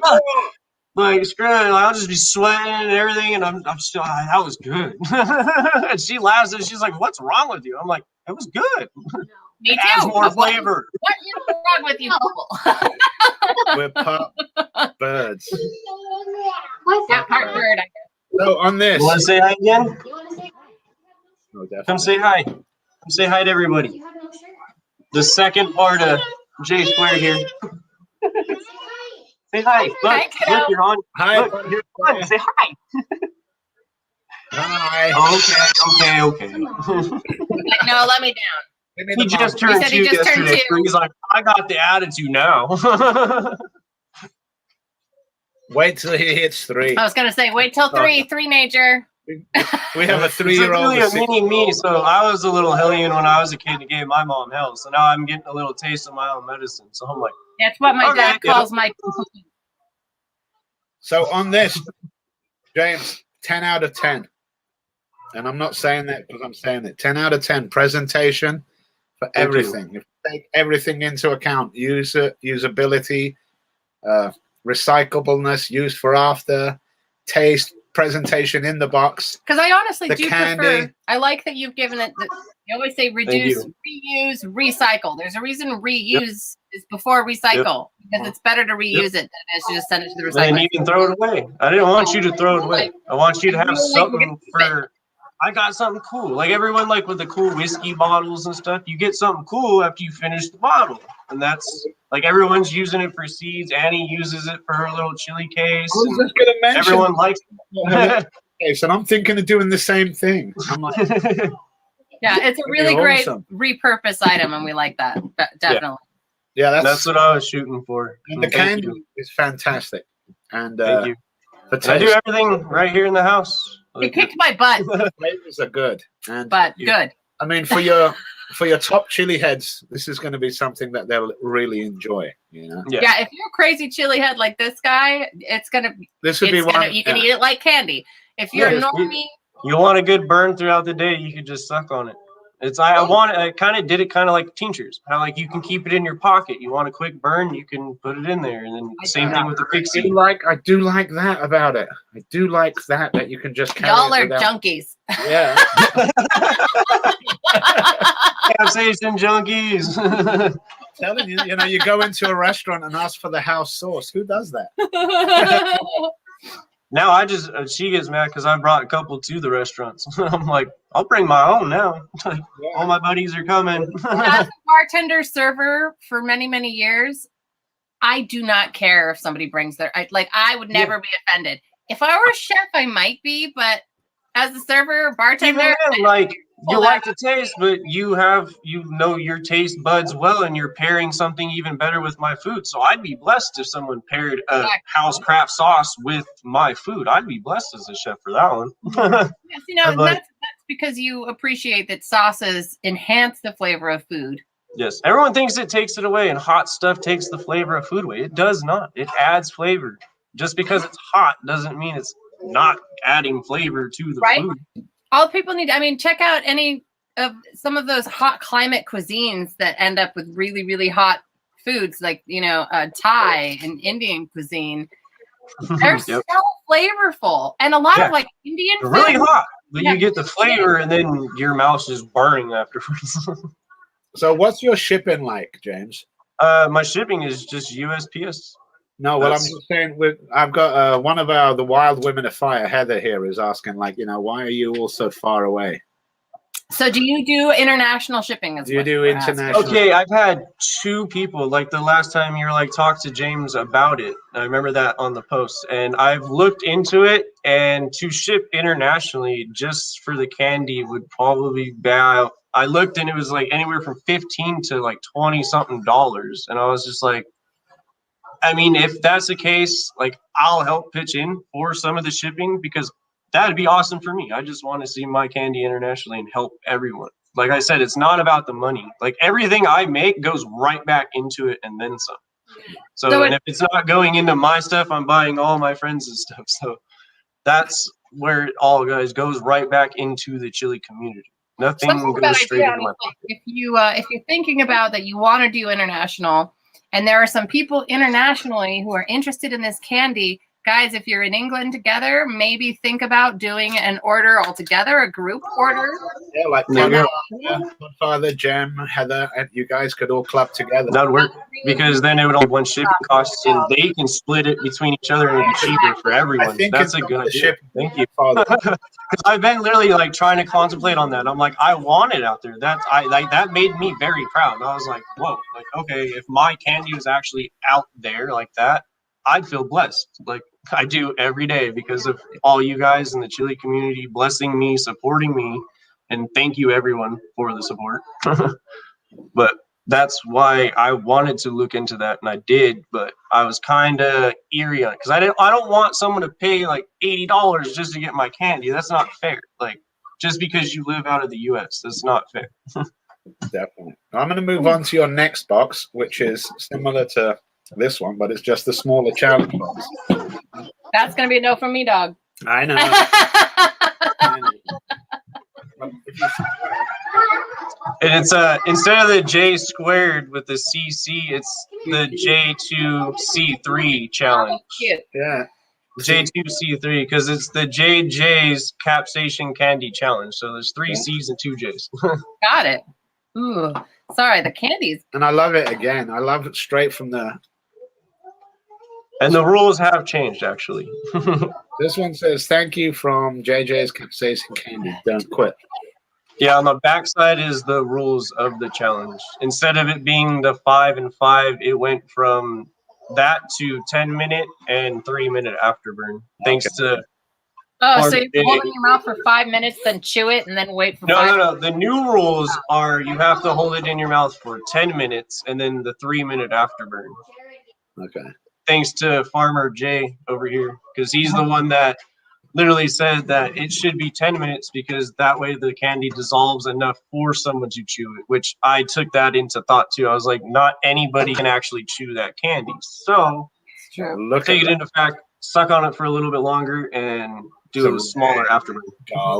[SPEAKER 3] like screw it, I'll just be sweating and everything, and I'm still that was good. And she laughs and she's like, "What's wrong with you?" I'm like, "It was good.
[SPEAKER 2] Me
[SPEAKER 3] It
[SPEAKER 2] too.
[SPEAKER 3] adds more flavor."
[SPEAKER 2] What is wrong with you people?
[SPEAKER 1] We're part birds.
[SPEAKER 4] What's
[SPEAKER 2] Yeah, part bird. I guess.
[SPEAKER 1] So on this,
[SPEAKER 3] You want to say hi again?
[SPEAKER 4] You want to say
[SPEAKER 1] oh, definitely.
[SPEAKER 3] Come say hi. Come say hi to everybody.
[SPEAKER 4] you have no shirt?
[SPEAKER 3] The second part of J Square here. Say hi. Look,
[SPEAKER 2] Hi, kiddo.
[SPEAKER 3] look, you're on.
[SPEAKER 1] Hi.
[SPEAKER 3] Look, you're on. Say hi.
[SPEAKER 1] Hi.
[SPEAKER 3] Okay.
[SPEAKER 2] Like, no, let me down.
[SPEAKER 1] Give me
[SPEAKER 3] He
[SPEAKER 1] the
[SPEAKER 3] just
[SPEAKER 1] mug.
[SPEAKER 3] turned
[SPEAKER 2] said he
[SPEAKER 3] 2
[SPEAKER 2] just turned
[SPEAKER 3] yesterday.
[SPEAKER 2] 2.
[SPEAKER 3] So he's like, I got the attitude now.
[SPEAKER 1] Wait till he hits 3.
[SPEAKER 2] I was gonna say, wait till 3 major.
[SPEAKER 1] We have a
[SPEAKER 3] It's
[SPEAKER 1] 3-year-old.
[SPEAKER 3] really a mini me. So I was a little hellion when I was a kid and gave my mom hell. So now I'm getting a little taste of my own medicine. So I'm like,
[SPEAKER 2] That's what my
[SPEAKER 3] Okay,
[SPEAKER 2] dad calls my.
[SPEAKER 1] So on this, James, 10 out of 10. And I'm not saying that because I'm saying it. 10 out of 10 presentation for
[SPEAKER 3] Thank you.
[SPEAKER 1] everything. If you take everything into account, usability, recyclableness, use for after, taste, presentation in the box.
[SPEAKER 2] Because I honestly
[SPEAKER 1] The
[SPEAKER 2] do
[SPEAKER 1] candy.
[SPEAKER 2] prefer. I like that you've given it. You always say reduce, reuse, recycle. There's a reason reuse is before recycle because it's better to reuse it than it is to just send it to the
[SPEAKER 3] and
[SPEAKER 2] recycling.
[SPEAKER 3] you can throw it away. I didn't want you to throw it away. I want you to have something for. I got something cool. Like everyone, like with the cool whiskey bottles and stuff, you get something cool after you finish the bottle. And that's like everyone's using it for seeds. Annie uses it for her little chili case.
[SPEAKER 1] I was just going to mention.
[SPEAKER 3] Everyone likes it.
[SPEAKER 1] Okay, so I'm thinking of doing the same thing. I'm like,
[SPEAKER 2] Yeah, it's a really
[SPEAKER 1] You're
[SPEAKER 2] great
[SPEAKER 1] awesome.
[SPEAKER 2] repurpose item, and we like that. Definitely.
[SPEAKER 1] yeah,
[SPEAKER 3] That's what I was shooting for.
[SPEAKER 1] and the
[SPEAKER 3] Thank
[SPEAKER 1] candy
[SPEAKER 3] you.
[SPEAKER 1] is fantastic. And
[SPEAKER 3] Thank you.
[SPEAKER 1] the
[SPEAKER 3] And I do
[SPEAKER 1] taste,
[SPEAKER 3] everything right here in the house.
[SPEAKER 2] You kicked my butt,
[SPEAKER 1] the flavors are good. And
[SPEAKER 2] but good.
[SPEAKER 1] I mean, for your top chili heads, this is going to be something that they'll really enjoy. You know,
[SPEAKER 3] Yeah.
[SPEAKER 2] Yeah, if you're a crazy chili head like this guy, it's gonna.
[SPEAKER 1] this would be
[SPEAKER 2] It's
[SPEAKER 1] one.
[SPEAKER 2] gonna you can eat it like candy. If you're
[SPEAKER 3] Yeah,
[SPEAKER 2] a normie,
[SPEAKER 3] You want a good burn throughout the day, you can just suck on it. I kind of did it kind of like tinctures. How like you can keep it in your pocket. You want a quick burn, you can put it in there, and then same thing with the pixie.
[SPEAKER 1] I do like that about it. I do like that you can just carry
[SPEAKER 2] Y'all
[SPEAKER 1] it
[SPEAKER 2] are
[SPEAKER 1] without...
[SPEAKER 2] junkies.
[SPEAKER 1] Yeah.
[SPEAKER 3] Capsaicin junkies.
[SPEAKER 1] Telling you, you go into a restaurant and ask for the house sauce. Who does that?
[SPEAKER 3] Now she gets mad because I brought a couple to the restaurants. I'm like, I'll bring my own now. All my buddies are coming.
[SPEAKER 2] As a bartender server for many, many years, I do not care if somebody brings I would never be offended. If I were a chef, I might be, but as a server, bartender,
[SPEAKER 3] even then, you like the taste, but you know your taste buds well, and you're pairing something even better with my food. So I'd be blessed if someone paired a house craft sauce with my food. I'd be blessed as a chef for that one.
[SPEAKER 2] Yes, that's because you appreciate that sauces enhance the flavor of food.
[SPEAKER 3] Yes, everyone thinks it takes it away, and hot stuff takes the flavor of food away. It does not. It adds flavor. Just because it's hot doesn't mean it's not adding flavor to the food.
[SPEAKER 2] All people need, check out some of those hot climate cuisines that end up with really, really hot foods, like, Thai and Indian cuisine. They're so flavorful. And a lot of Indian
[SPEAKER 3] food. Really hot, but you get the flavor and then your mouth's just burning afterwards.
[SPEAKER 1] So what's your shipping like, James?
[SPEAKER 3] My shipping is just USPS.
[SPEAKER 1] No, well, I'm just saying, I've got one of the Wild Women of Fire, Heather, here is asking, why are you all so far away?
[SPEAKER 2] So do you do international shipping as well?
[SPEAKER 1] Do you do international?
[SPEAKER 3] Okay, I've had 2 people, the last time you were talk to James about it. I remember that on the post, and I've looked into it, and to ship internationally just for the candy would probably be about, I looked and it was anywhere from $15 to $20 something, and I was just like, if that's the case, I'll help pitch in for some of the shipping because that'd be awesome for me. I just want to see my candy internationally and help everyone. Like I said, it's not about the money. Everything I make goes right back into it and then some. So and if it's not going into my stuff, I'm buying all my friends' stuff. So that's where it all goes right back into the chili community. Nothing goes straight into my pocket.
[SPEAKER 2] If you're thinking about that you want to do international, and there are some people internationally who are interested in this candy, guys, if you're in England together, maybe think about doing an order altogether, a group order.
[SPEAKER 1] Yeah, Father, Jem, Heather, and you guys could all club together.
[SPEAKER 3] That would work because then it would only be one shipping cost, and they can split it between each other and it'd be cheaper for everyone. That's a good idea. Thank you, Father. Because I've been literally trying to contemplate on that. I'm I want it out there. That made me very proud. And I was like, whoa, okay, if my candy was actually out there like that, I'd feel blessed. I do every day because of all you guys in the chili community blessing me, supporting me, and thank you everyone for the support. But that's why I wanted to look into that, and I did. But I was kind of eerie on it because I don't want someone to pay $80 just to get my candy. That's not fair. Just because you live out of the U.S., that's not fair.
[SPEAKER 1] Definitely. I'm going to move on to your next box, which is similar to this one, but it's just the smaller challenge box.
[SPEAKER 2] That's going to be a no from me, dog.
[SPEAKER 1] I know.
[SPEAKER 3] And it's instead of the J squared with the CC, it's the J2C3 challenge.
[SPEAKER 2] Cute.
[SPEAKER 1] Yeah.
[SPEAKER 3] J2C3 because it's the JJs Capsaicin Candy challenge. So there's 3 C's and 2 J's.
[SPEAKER 2] Got it. Ooh, sorry, the candies.
[SPEAKER 1] And I love it again. I love it straight from the.
[SPEAKER 3] And the rules have changed actually.
[SPEAKER 1] This one says, "Thank you from JJ's Capsaicin Candy. Don't quit."
[SPEAKER 3] Yeah, on the back side is the rules of the challenge. Instead of it being the 5 and 5, it went from that to 10-minute and 3-minute afterburn. Thanks to
[SPEAKER 2] so you hold it in your mouth for 5 minutes, then chew it, and then wait for 5 minutes?
[SPEAKER 3] No. The new rules are you have to hold it in your mouth for 10 minutes and then the 3-minute afterburn.
[SPEAKER 1] Okay.
[SPEAKER 3] Thanks to Farmer Jay over here, because he's the one that literally said that it should be 10 minutes because that way the candy dissolves enough for someone to chew it, which I took that into thought too. I was like, not anybody can actually chew that candy. So take it into fact, suck on it for a little bit longer and do a smaller afterburn.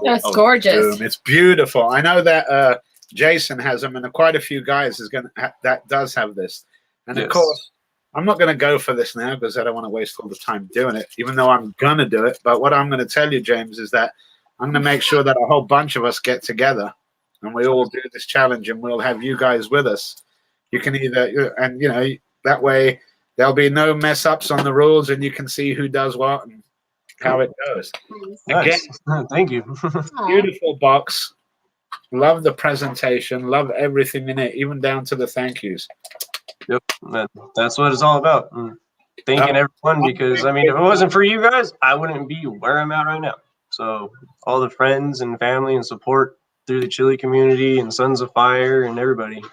[SPEAKER 2] That's gorgeous.
[SPEAKER 1] Boom. It's beautiful. I know that Jason has them, and quite a few guys that does have this. And
[SPEAKER 3] Yes.
[SPEAKER 1] of course, I'm not going to go for this now because I don't want to waste all the time doing it, even though I'm going to do it. But what I'm going to tell you, James, is that I'm going to make sure that a whole bunch of us get together and we all do this challenge, and we'll have you guys with us. You can either, and you know, that way there'll be no mess ups on the rules, and you can see who does what and how it goes.
[SPEAKER 3] Nice.
[SPEAKER 1] Again,
[SPEAKER 3] Thank you.
[SPEAKER 1] beautiful box. Love the presentation. Love everything in it, even down to the thank yous.
[SPEAKER 3] Yep, that's what it's all about. Thanking everyone, because I mean, if it wasn't for you guys, I wouldn't be where I'm at right now. So all the friends and family and support through the Chili community and Sons of Fire and everybody,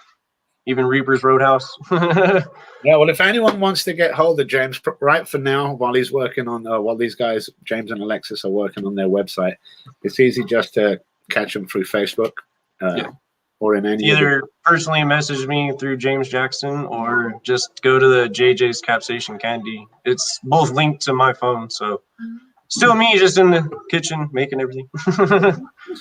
[SPEAKER 3] even Reaper's Roadhouse.
[SPEAKER 1] Yeah, well, if anyone wants to get hold of James right for now, while he's working on, while these guys, James and Alexis, are working on their website, it's easy just to catch them through Facebook. Or in any
[SPEAKER 3] either personally message me through James Jackson or just go to the JJs Capsaicin Candy. It's both linked to my phone, so still me just in the kitchen making everything.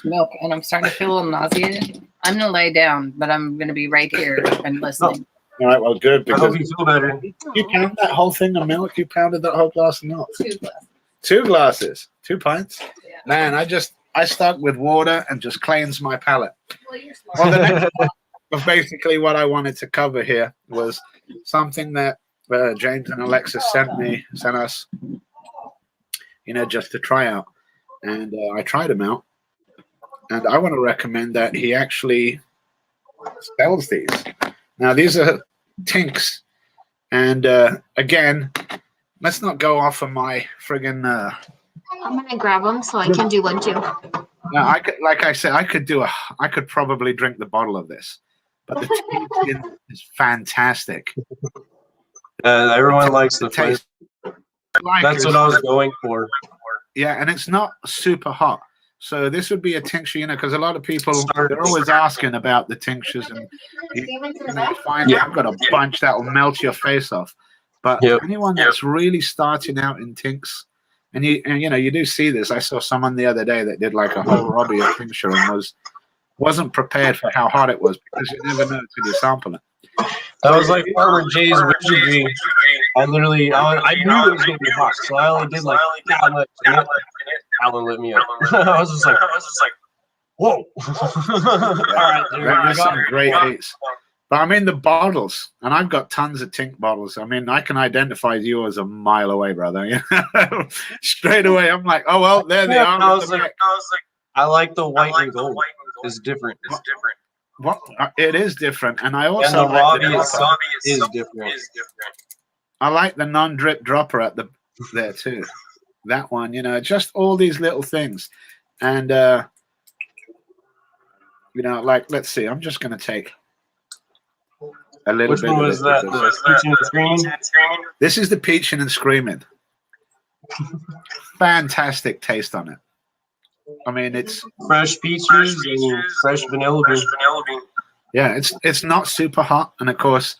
[SPEAKER 2] Milk, and I'm starting to feel a little nauseated. I'm gonna lay down, but I'm gonna be right here and listening.
[SPEAKER 1] All right, well, good.
[SPEAKER 3] I hope you feel better.
[SPEAKER 1] You pound that whole thing of milk? You pounded that whole glass of milk?
[SPEAKER 2] 2 glasses.
[SPEAKER 1] 2 glasses, 2 pints.
[SPEAKER 2] Yeah.
[SPEAKER 1] Man, I stuck with water and just cleansed my palate.
[SPEAKER 2] Well, you're smart.
[SPEAKER 1] Well, the next one was basically what I wanted to cover here was something that James and Alexis sent us, you know, just to try out. And I tried them out. And I want to recommend that he actually sells these. Now, these are Tinks. And again, let's not go off of my friggin'
[SPEAKER 4] I'm gonna grab them so I can do one too.
[SPEAKER 1] now, I could, like I said, I could probably drink the bottle of this, but the taste is fantastic.
[SPEAKER 3] Everyone likes the
[SPEAKER 1] taste.
[SPEAKER 3] flavor. That's what I was going for.
[SPEAKER 1] Yeah, and it's not super hot. So this would be a tincture, you know, because a lot of people, they're always asking about the tinctures, and you find I've got a bunch that will melt your face off. But anyone that's really starting out in tinks, and you know, you do see this. I saw someone the other day that did like a whole Robbie of tincture and wasn't prepared for how hot it was, because you never know until you sample it.
[SPEAKER 3] That was like Farmer Jay's wizardry. I knew it was gonna be hot, so I only did like that much. Alan lit me up. I was just like, whoa! All right, dude,
[SPEAKER 1] There's some great heats. But I mean the bottles, and I've got tons of Tink bottles. I mean, I can identify yours a mile away, brother. Straight away, I'm like, oh well, there they are.
[SPEAKER 3] I like the white and gold. It's different.
[SPEAKER 1] What it is different, and I also
[SPEAKER 3] and the Robbie is different.
[SPEAKER 1] I like the non-drip dropper at there too. That one, you know, just all these little things, and you know, like let's see. I'm just gonna take a little bit.
[SPEAKER 3] Which one was that? The Peaching and Screaming?
[SPEAKER 1] This is the Peaching and Screaming. Fantastic taste on it. I mean, it's
[SPEAKER 3] fresh peaches and fresh vanilla bean.
[SPEAKER 1] Yeah, it's not super hot, and of course,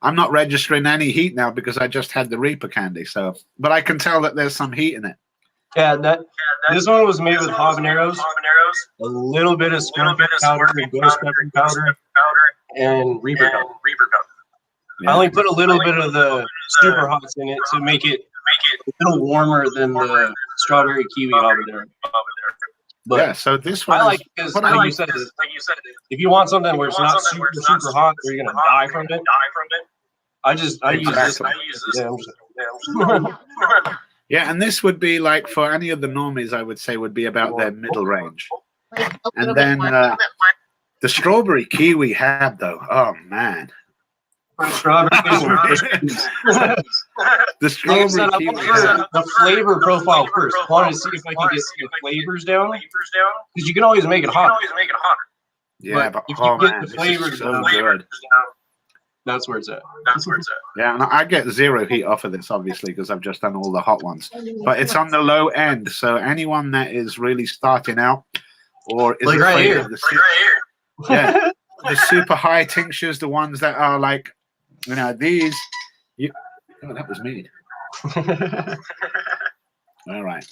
[SPEAKER 1] I'm not registering any heat now because I just had the Reaper candy. So, but I can tell that there's some heat in it.
[SPEAKER 3] Yeah, this one was made with habaneros, a little bit of scorpion powder and ghost pepper powder, and Reaper powder. Yeah. I only put a little bit of the super hots in it to make it a little warmer than the strawberry kiwi habanero. But
[SPEAKER 1] yeah, so this one
[SPEAKER 3] I like because like you said, if you want something where it's not super hot or you're gonna die from it, I use this.
[SPEAKER 1] Yeah, and this would be like for any of the normies, I would say would be about their middle range. And then the strawberry kiwi had though, oh man. The strawberry kiwi.
[SPEAKER 3] The flavor profile first. I wanted to see if I could get the flavors down. Because you can always make it hot.
[SPEAKER 1] Yeah, but
[SPEAKER 3] if you get the flavors
[SPEAKER 1] so good.
[SPEAKER 3] That's where it's at.
[SPEAKER 1] Yeah, and I get zero heat off of this, obviously, because I've just done all the hot ones. But it's on the low end, so anyone that is really starting out, or is
[SPEAKER 3] like right here,
[SPEAKER 1] yeah, the super high tinctures, the ones that are like, you know, these. Oh, that was me. All right.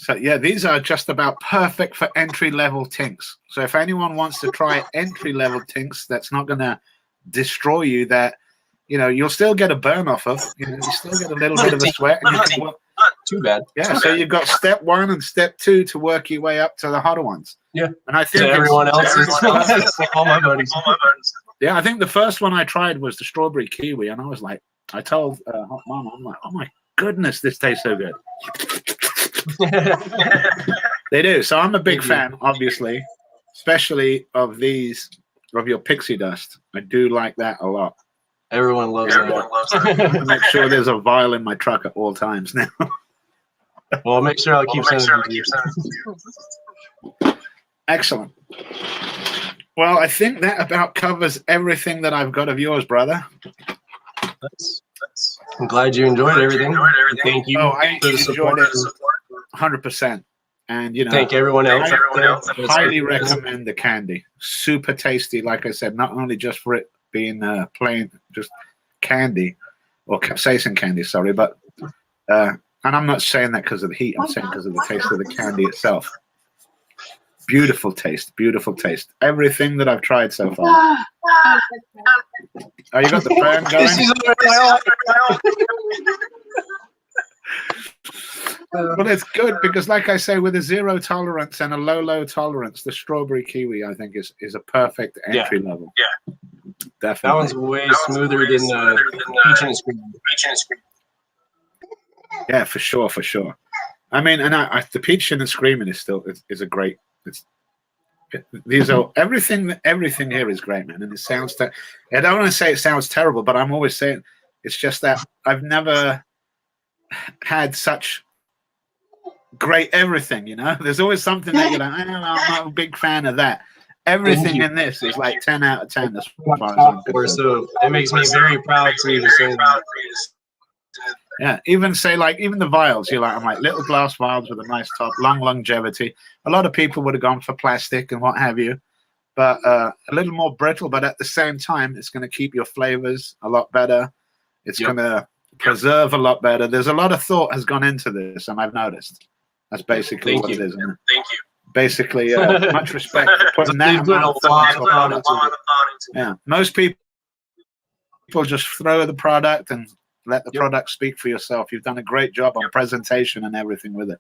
[SPEAKER 1] So yeah, these are just about perfect for entry-level tinks. So if anyone wants to try entry-level tinks, that's not going to destroy you. That you'll still get a burn off of. You still get a little bit of a sweat. And you can
[SPEAKER 3] Not too bad.
[SPEAKER 1] yeah, so you've got step 1 and step 2 to work your way up to the hotter ones.
[SPEAKER 3] Yeah,
[SPEAKER 1] and I think
[SPEAKER 3] everyone else is like all my buddies.
[SPEAKER 1] Yeah, I think the first one I tried was the strawberry kiwi, and I was like, I told Hot Mama, I'm like, oh my goodness, this tastes so good. They do. So I'm a big fan, obviously, especially of your pixie dust. I do like that a lot.
[SPEAKER 3] Everyone loves that.
[SPEAKER 1] I make sure there's a vial in my truck at all times now.
[SPEAKER 3] Well, I'll make sure I'll keep sending them to you.
[SPEAKER 1] Excellent. Well, I think that about covers everything that I've got of yours, brother.
[SPEAKER 3] I'm glad you enjoyed everything. Thank you
[SPEAKER 1] I
[SPEAKER 3] for the
[SPEAKER 1] enjoyed
[SPEAKER 3] support.
[SPEAKER 1] it 100%. And
[SPEAKER 3] Thank everyone else.
[SPEAKER 1] I highly recommend the candy. Super tasty, like I said, not only just for it being plain, just candy or capsaicin candy, sorry, but and I'm not saying that because of the heat. I'm saying because of the taste of the candy itself. Beautiful taste, beautiful taste. Everything that I've tried so far. Oh, you got the fan going? Well, it's good because, like I say, with a 0 tolerance and a low tolerance, the strawberry kiwi, I think, is a perfect entry level. Yeah, definitely.
[SPEAKER 3] That one's way smoother than the peach and scream.
[SPEAKER 1] Yeah, for sure, for sure. I mean, and the peach and the screaming is still is a great. These are everything here is great, man, and it sounds. I don't want to say it sounds terrible, but I'm always saying it's just that I've never had such great everything. There's always something that you're like, I'm not a big fan of that. Everything in this is like 10 out of 10. As far as I'm concerned.
[SPEAKER 3] So it makes me very proud for you to say that.
[SPEAKER 1] Yeah, even the vials, I'm like little glass vials with a nice top, long longevity. A lot of people would have gone for plastic and what have you, but a little more brittle, but at the same time, it's going to keep your flavors a lot better. It's going to preserve a lot better. There's a lot of thought has gone into this, and I've noticed. That's basically what it is. Thank you. Basically, much respect for putting that amount of thought into it. Yeah, most people just throw the product and let the product speak for yourself. You've done a great job on presentation and everything with it.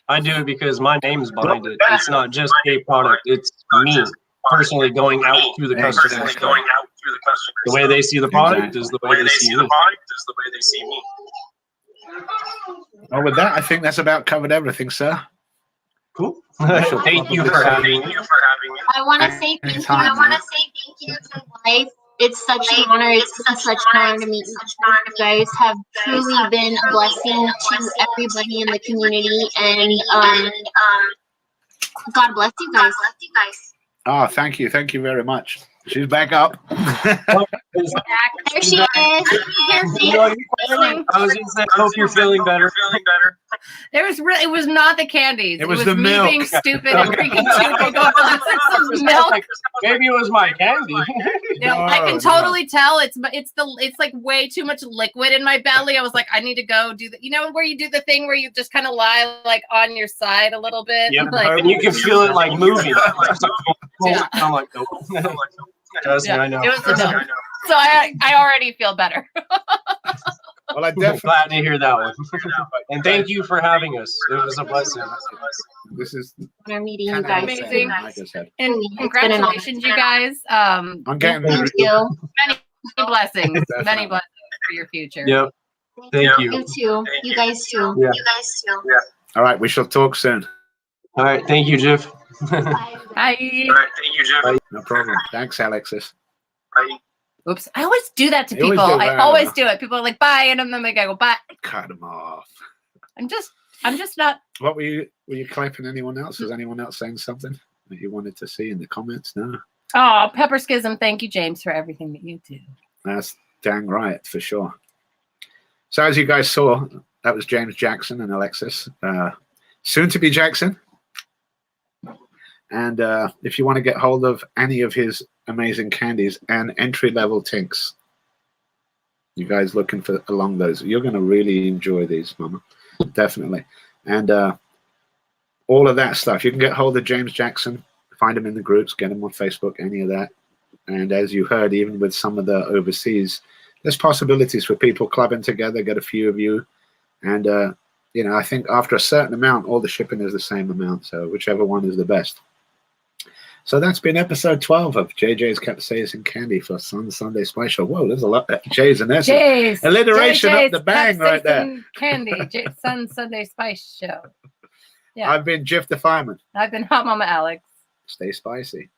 [SPEAKER 3] I do it because my name's behind it. It's not just a product. It's me personally going out to the customer. The way they see the product is the way they see me.
[SPEAKER 1] Well, with that, I think that's about covered everything, sir.
[SPEAKER 3] Cool. Thank you for having me.
[SPEAKER 4] I want to say thank you to life. It's such an honor. It's been such an honor to meet you. You guys have truly been a blessing to everybody in the community, and God bless you guys.
[SPEAKER 1] Oh, thank you very much. She's back up.
[SPEAKER 4] There she is.
[SPEAKER 3] I was going to say, I hope you're feeling better.
[SPEAKER 2] It was not the candies.
[SPEAKER 1] It was the milk.
[SPEAKER 2] Me being stupid and drinking too big of some milk.
[SPEAKER 3] Maybe it was my candy.
[SPEAKER 2] I can totally tell it's like way too much liquid in my belly. I was like, I need to go do where you do the thing where you just kind of lie like on your side a little bit.
[SPEAKER 3] Yep.
[SPEAKER 2] Like,
[SPEAKER 3] and you can feel it like moving.
[SPEAKER 2] Yeah.
[SPEAKER 3] I'm like, nope. Trust me, I know.
[SPEAKER 2] It was enough. So I already feel better.
[SPEAKER 1] Well, I definitely
[SPEAKER 3] glad to hear that one. And thank you for having us. It was a blessing.
[SPEAKER 1] This is
[SPEAKER 4] meeting you guys.
[SPEAKER 2] Amazing.
[SPEAKER 1] Like I said.
[SPEAKER 2] And congratulations, you guys.
[SPEAKER 1] I'm getting
[SPEAKER 4] Thank you.
[SPEAKER 2] Many blessings. Many blessings for your future.
[SPEAKER 3] Yep. Thank you.
[SPEAKER 4] You too. You guys too.
[SPEAKER 3] Yeah.
[SPEAKER 1] All right, we shall talk soon.
[SPEAKER 3] All right. Thank you, Jeff.
[SPEAKER 2] Bye.
[SPEAKER 3] All right. Thank you, Jeff.
[SPEAKER 1] No problem. Thanks, Alexis.
[SPEAKER 3] Bye.
[SPEAKER 2] Oops. I always do that to
[SPEAKER 1] You always
[SPEAKER 2] people.
[SPEAKER 1] do that,
[SPEAKER 2] I always do it. People are like, bye. And then I go, bye.
[SPEAKER 1] Cut them off.
[SPEAKER 2] I'm just not.
[SPEAKER 1] What were you clapping anyone else? Was anyone else saying something that you wanted to see in the comments? No.
[SPEAKER 2] Oh, Pepper Schism. Thank you, James, for everything that you do.
[SPEAKER 1] That's dang right, for sure. So as you guys saw, that was James Jackson and Alexis. Soon to be Jackson. And if you want to get hold of any of his amazing candies and entry-level tinks, you guys looking for along those, you're going to really enjoy these, Mama. Definitely. and all of that stuff. You can get hold of James Jackson, find him in the groups, get him on Facebook, any of that. And as you heard, even with some of the overseas, there's possibilities for people clubbing together, get a few of you. And, you know, I think after a certain amount, all the shipping is the same amount. So whichever one is the best. So that's been episode 12 of JJ's Capsaicin Candy for Sunday Spice Show. Whoa, there's a lot of J's and S's.
[SPEAKER 2] J's.
[SPEAKER 1] Alliteration
[SPEAKER 2] JJ's
[SPEAKER 1] up the bang right there.
[SPEAKER 2] Capsaicin Candy. Sunday Spice Show. Yeah.
[SPEAKER 1] I've been Jeff the Fireman.
[SPEAKER 2] I've been Hot Mama Alex.
[SPEAKER 1] Stay spicy.